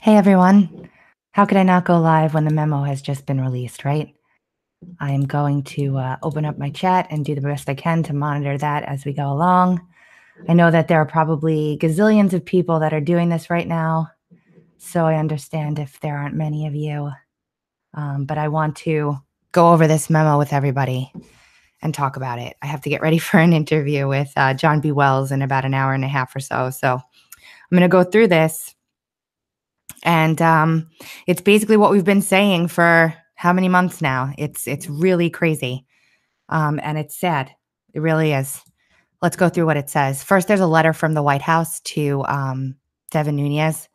Hey everyone. How could I not go live when the memo has just been released, right? I am going to open up my chat and do the best I can to monitor that as we go along. I know that there are probably gazillions of people that are doing this right now, so I understand if there aren't many of you. But I want to go over this memo with everybody and talk about it. I have to get ready for an interview with John B. Wells in about an hour and a half or so. So I'm going to go through this. And it's basically what we've been saying for how many months now. It's really crazy. And it's sad. It really is. Let's go through what it says. First, there's a letter from the White House to Devin Nunes.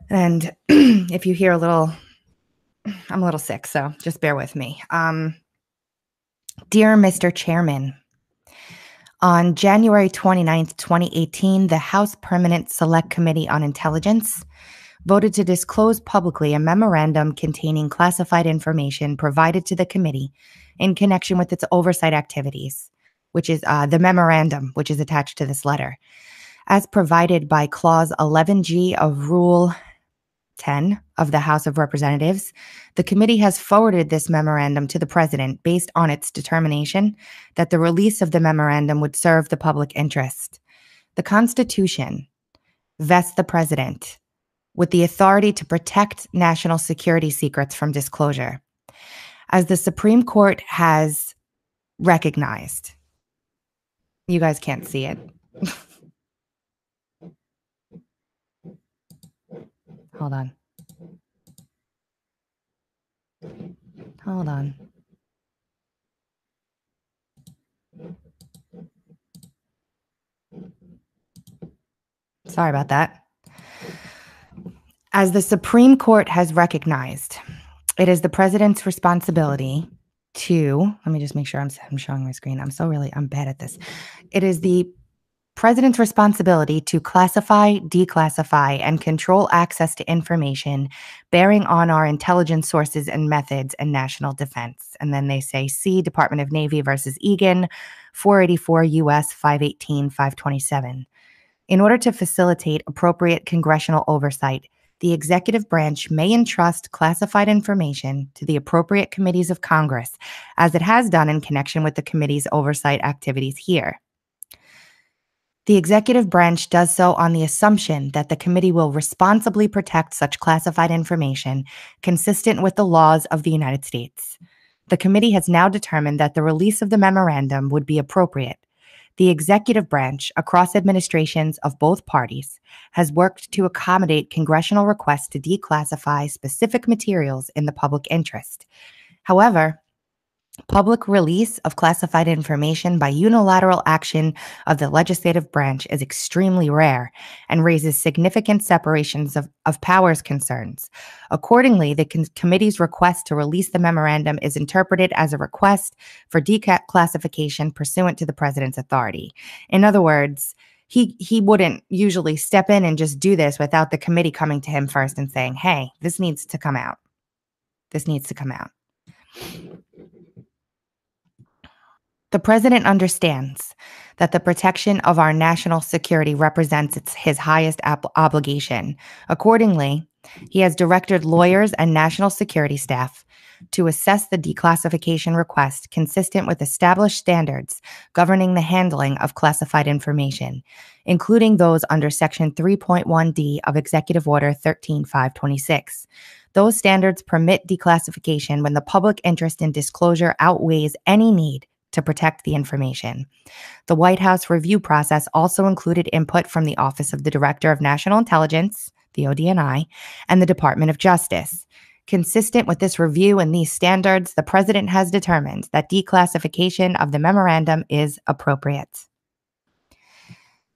And if you hear I'm a little sick, so just bear with me. Dear Mr. Chairman, on January 29th, 2018, the House Permanent Select Committee on Intelligence voted to disclose publicly a memorandum containing classified information provided to the committee in connection with its oversight activities, which is the memorandum, which is attached to this letter. As provided by Clause 11G of Rule 10 of the House of Representatives, the committee has forwarded this memorandum to the President based on its determination that the release of the memorandum would serve the public interest. The Constitution vests the President with the authority to protect national security secrets from disclosure. As the Supreme Court has recognized, you guys can't see it. Hold on. Sorry about that. As the Supreme Court has recognized, it is the President's responsibility to, let me just make sure I'm showing my screen. I'm bad at this. It is the President's responsibility to classify, declassify, and control access to information bearing on our intelligence sources and methods and national defense. And then they say, see Department of Navy versus Egan, 484 U.S. 518, 527. In order to facilitate appropriate congressional oversight, the executive branch may entrust classified information to the appropriate committees of Congress, as it has done in connection with the committee's oversight activities here. The executive branch does so on the assumption that the committee will responsibly protect such classified information consistent with the laws of the United States. The committee has now determined that the release of the memorandum would be appropriate. The executive branch, across administrations of both parties, has worked to accommodate congressional requests to declassify specific materials in the public interest. However, public release of classified information by unilateral action of the legislative branch is extremely rare and raises significant separations of powers concerns. Accordingly, the committee's request to release the memorandum is interpreted as a request for declassification pursuant to the President's authority. In other words, he wouldn't usually step in and just do this without the committee coming to him first and saying, hey, this needs to come out. This needs to come out. The President understands that the protection of our national security represents his highest obligation. Accordingly, he has directed lawyers and national security staff to assess the declassification request consistent with established standards governing the handling of classified information, including those under Section 3.1D of Executive Order 13-526. Those standards permit declassification when the public interest in disclosure outweighs any need to protect the information. The White House review process also included input from the Office of the Director of National Intelligence, the ODNI, and the Department of Justice. Consistent with this review and these standards, the President has determined that declassification of the memorandum is appropriate.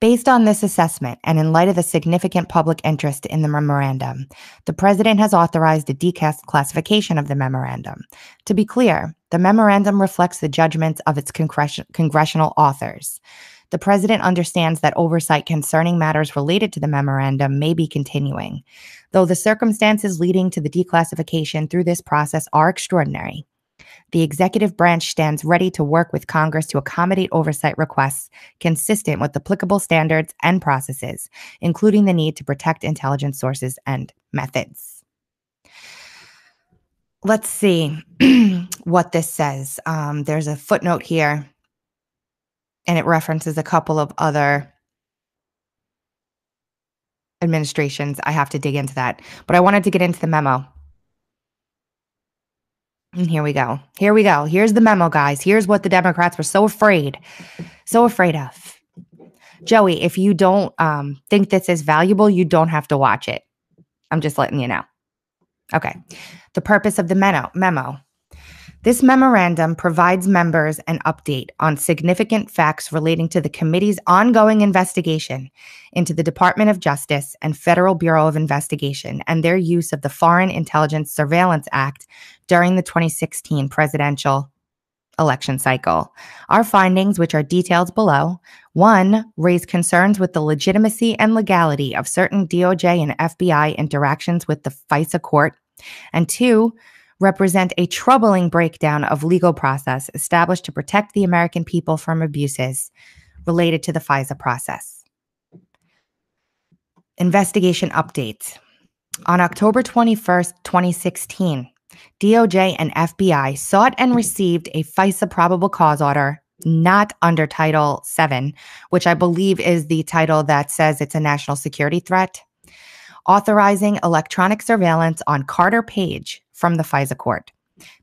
Based on this assessment, and in light of the significant public interest in the memorandum, the President has authorized a declassification of the memorandum. To be clear, the memorandum reflects the judgments of its congressional authors. The President understands that oversight concerning matters related to the memorandum may be continuing, though the circumstances leading to the declassification through this process are extraordinary. The executive branch stands ready to work with Congress to accommodate oversight requests consistent with applicable standards and processes, including the need to protect intelligence sources and methods. Let's see what this says. There's a footnote here, and it references a couple of other administrations. I have to dig into that, but I wanted to get into the memo. And here we go. Here we go. Here's the memo, guys. Here's what the Democrats were so afraid of. Joey, if you don't think this is valuable, you don't have to watch it. I'm just letting you know. Okay. The purpose of the memo. This memorandum provides members an update on significant facts relating to the committee's ongoing investigation into the Department of Justice and Federal Bureau of Investigation and their use of the Foreign Intelligence Surveillance Act during the 2016 presidential election cycle. Our findings, which are detailed below, 1, raise concerns with the legitimacy and legality of certain DOJ and FBI interactions with the FISA court, and 2, represent a troubling breakdown of legal process established to protect the American people from abuses related to the FISA process. Investigation update. On October 21st, 2016, DOJ and FBI sought and received a FISA probable cause order, not under Title VII, which I believe is the title that says it's a national security threat, authorizing electronic surveillance on Carter Page from the FISA court.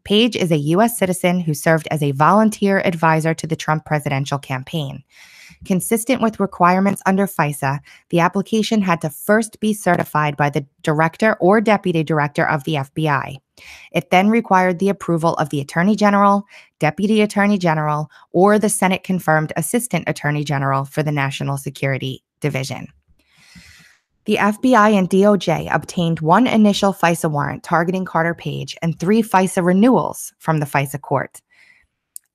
Page is a U.S. citizen who served as a volunteer advisor to the Trump presidential campaign. Consistent with requirements under FISA, the application had to first be certified by the director or deputy director of the FBI. It then required the approval of the Attorney General, Deputy Attorney General, or the Senate-confirmed Assistant Attorney General for the National Security Division. The FBI and DOJ obtained 1 initial FISA warrant targeting Carter Page and 3 FISA renewals from the FISA court.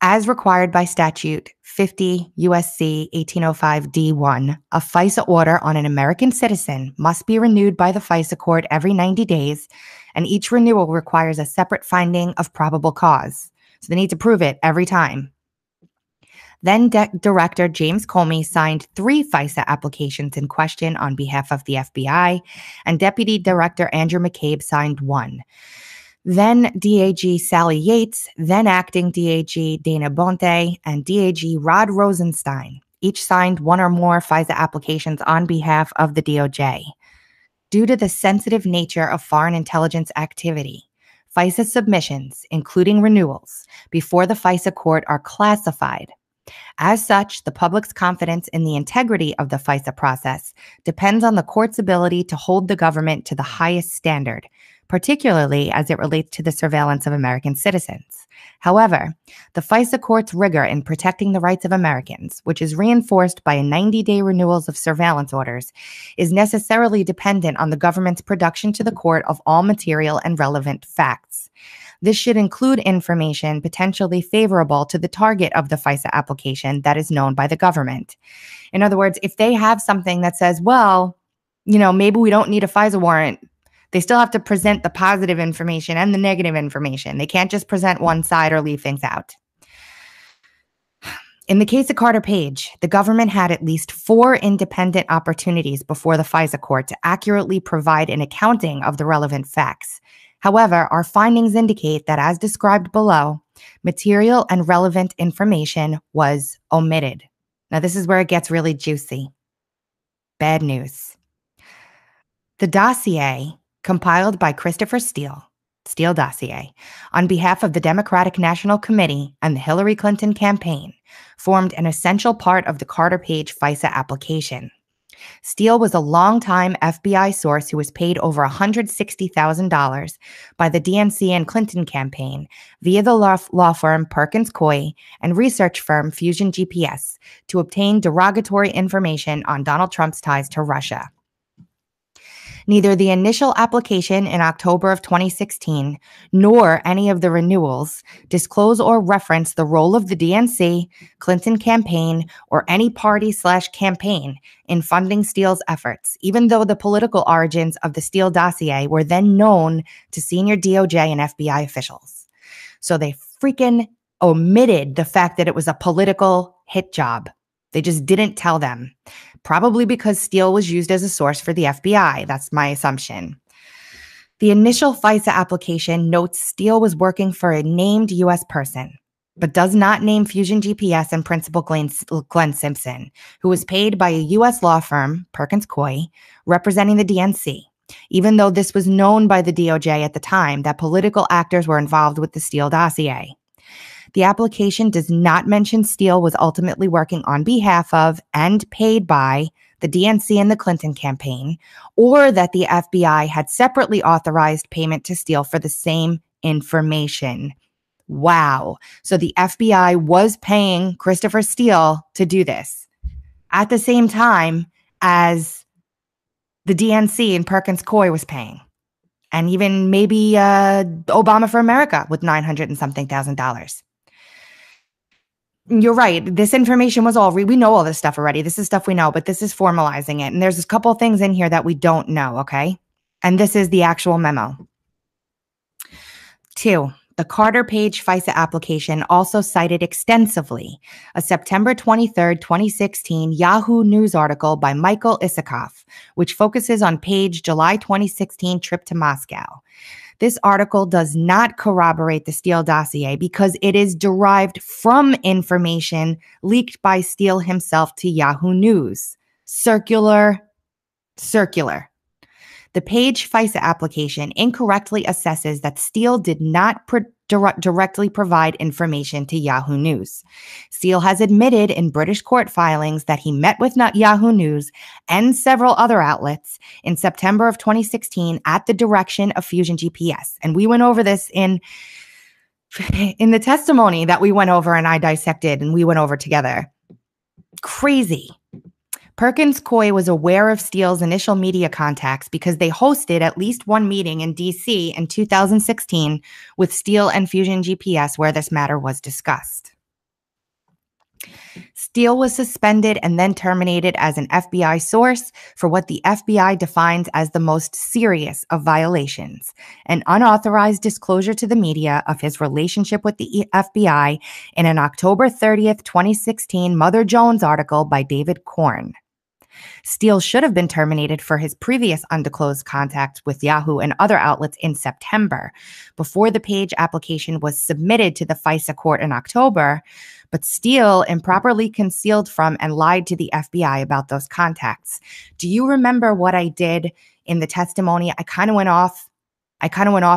As required by statute 50 U.S.C. 1805 D1, a FISA order on an American citizen must be renewed by the FISA court every 90 days, and each renewal requires a separate finding of probable cause. So they need to prove it every time. Then Director James Comey signed 3 FISA applications in question on behalf of the FBI, and Deputy Director Andrew McCabe signed 1. Then DAG Sally Yates, then Acting DAG Dana Bonte, and DAG Rod Rosenstein each signed 1 or more FISA applications on behalf of the DOJ. Due to the sensitive nature of foreign intelligence activity, FISA submissions, including renewals, before the FISA court are classified. As such, the public's confidence in the integrity of the FISA process depends on the court's ability to hold the government to the highest standard, particularly as it relates to the surveillance of American citizens. However, the FISA court's rigor in protecting the rights of Americans, which is reinforced by a 90-day renewals of surveillance orders, is necessarily dependent on the government's production to the court of all material and relevant facts. This should include information potentially favorable to the target of the FISA application that is known by the government. In other words, if they have something that says, well, maybe we don't need a FISA warrant, they still have to present the positive information and the negative information. They can't just present one side or leave things out. In the case of Carter Page, the government had at least 4 independent opportunities before the FISA court to accurately provide an accounting of the relevant facts. However, our findings indicate that, as described below, material and relevant information was omitted. Now, this is where it gets really juicy. Bad news. The dossier compiled by Christopher Steele dossier, on behalf of the Democratic National Committee and the Hillary Clinton campaign, formed an essential part of the Carter Page FISA application. Steele was a longtime FBI source who was paid over $160,000 by the DNC and Clinton campaign via the law firm Perkins Coie and research firm Fusion GPS to obtain derogatory information on Donald Trump's ties to Russia. Neither the initial application in October of 2016 nor any of the renewals disclose or reference the role of the DNC, Clinton campaign, or any party/campaign in funding Steele's efforts, even though the political origins of the Steele dossier were then known to senior DOJ and FBI officials. So they freaking omitted the fact that it was a political hit job. They just didn't tell them. Probably because Steele was used as a source for the FBI. That's my assumption. The initial FISA application notes Steele was working for a named U.S. person, but does not name Fusion GPS and Principal Glenn Simpson, who was paid by a U.S. law firm, Perkins Coie, representing the DNC, even though this was known by the DOJ at the time that political actors were involved with the Steele dossier. The application does not mention Steele was ultimately working on behalf of and paid by the DNC and the Clinton campaign, or that the FBI had separately authorized payment to Steele for the same information. Wow. So the FBI was paying Christopher Steele to do this at the same time as the DNC and Perkins Coie was paying. And even maybe Obama for America with $900 and something thousand. You're right. This information was all, we know all this stuff already. This is stuff we know, but this is formalizing it. And there's a couple things in here that we don't know, okay? And this is the actual memo. 2, the Carter Page FISA application also cited extensively a September 23rd, 2016 Yahoo News article by Michael Isikoff, which focuses on Page July 2016 trip to Moscow. This article does not corroborate the Steele dossier because it is derived from information leaked by Steele himself to Yahoo News. Circular. The Page FISA application incorrectly assesses that Steele did not directly provide information to Yahoo News. Steele has admitted in British court filings that he met with Yahoo News and several other outlets in September of 2016 at the direction of Fusion GPS. And we went over this in the testimony that we went over and I dissected and we went over together. Crazy. Perkins Coie was aware of Steele's initial media contacts because they hosted at least one meeting in D.C. in 2016 with Steele and Fusion GPS where this matter was discussed. Steele was suspended and then terminated as an FBI source for what the FBI defines as the most serious of violations, an unauthorized disclosure to the media of his relationship with the FBI in an October 30th, 2016 Mother Jones article by David Korn. Steele should have been terminated for his previous undisclosed contact with Yahoo and other outlets in September, before the Page application was submitted to the FISA court in October, but Steele improperly concealed from and lied to the FBI about those contacts. Do you remember what I did in the testimony? I kind of went off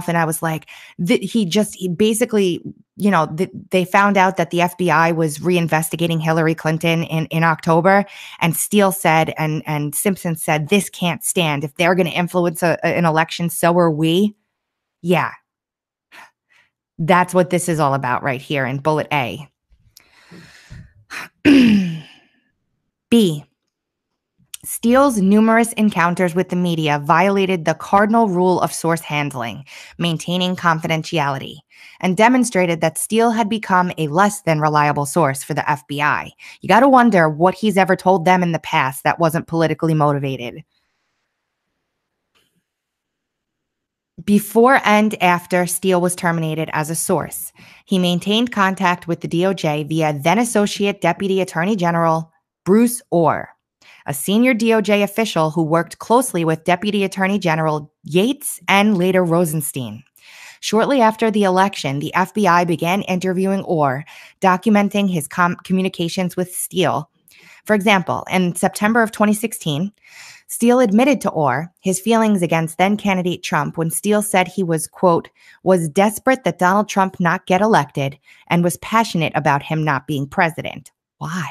and I was like, he basically, they found out that the FBI was reinvestigating Hillary Clinton in October, and Steele said, and Simpson said, this can't stand. If they're going to influence an election, so are we. Yeah. That's what this is all about right here in bullet A. B. Steele's numerous encounters with the media violated the cardinal rule of source handling, maintaining confidentiality, and demonstrated that Steele had become a less than reliable source for the FBI. You got to wonder what he's ever told them in the past that wasn't politically motivated. Before and after Steele was terminated as a source, he maintained contact with the DOJ via then Associate Deputy Attorney General Bruce Orr, a senior DOJ official who worked closely with Deputy Attorney General Yates and later Rosenstein. Shortly after the election, the FBI began interviewing Orr, documenting his communications with Steele. For example, in September of 2016, Steele admitted to Orr his feelings against then-candidate Trump when Steele said he was, quote, was desperate that Donald Trump not get elected and was passionate about him not being president. Why?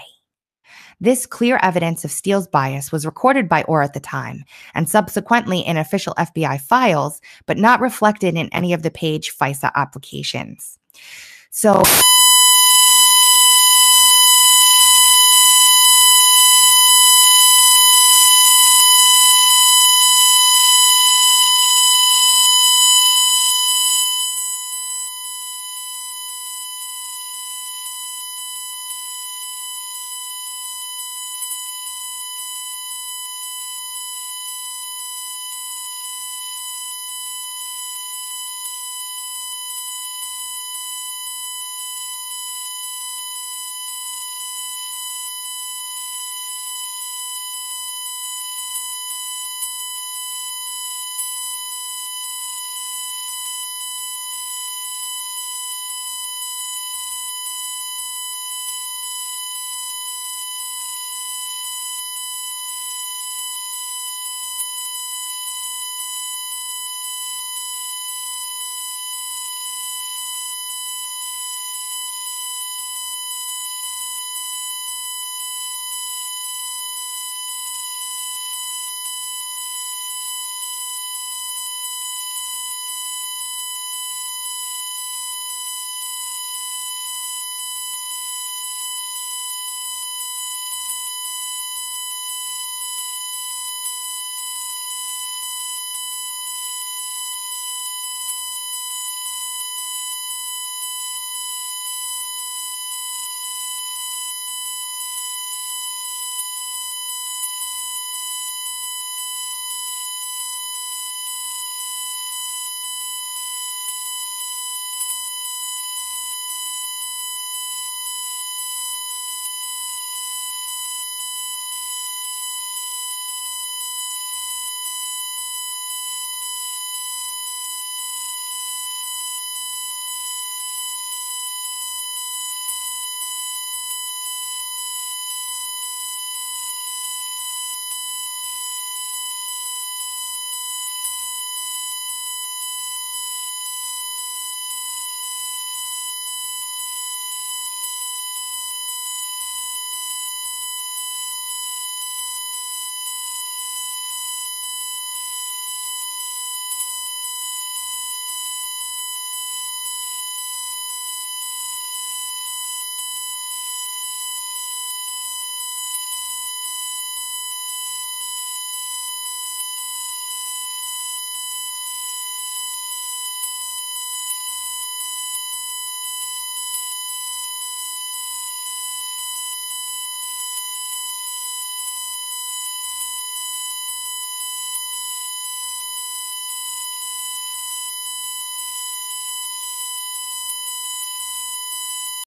This clear evidence of Steele's bias was recorded by Orr at the time and subsequently in official FBI files, but not reflected in any of the Page FISA applications. So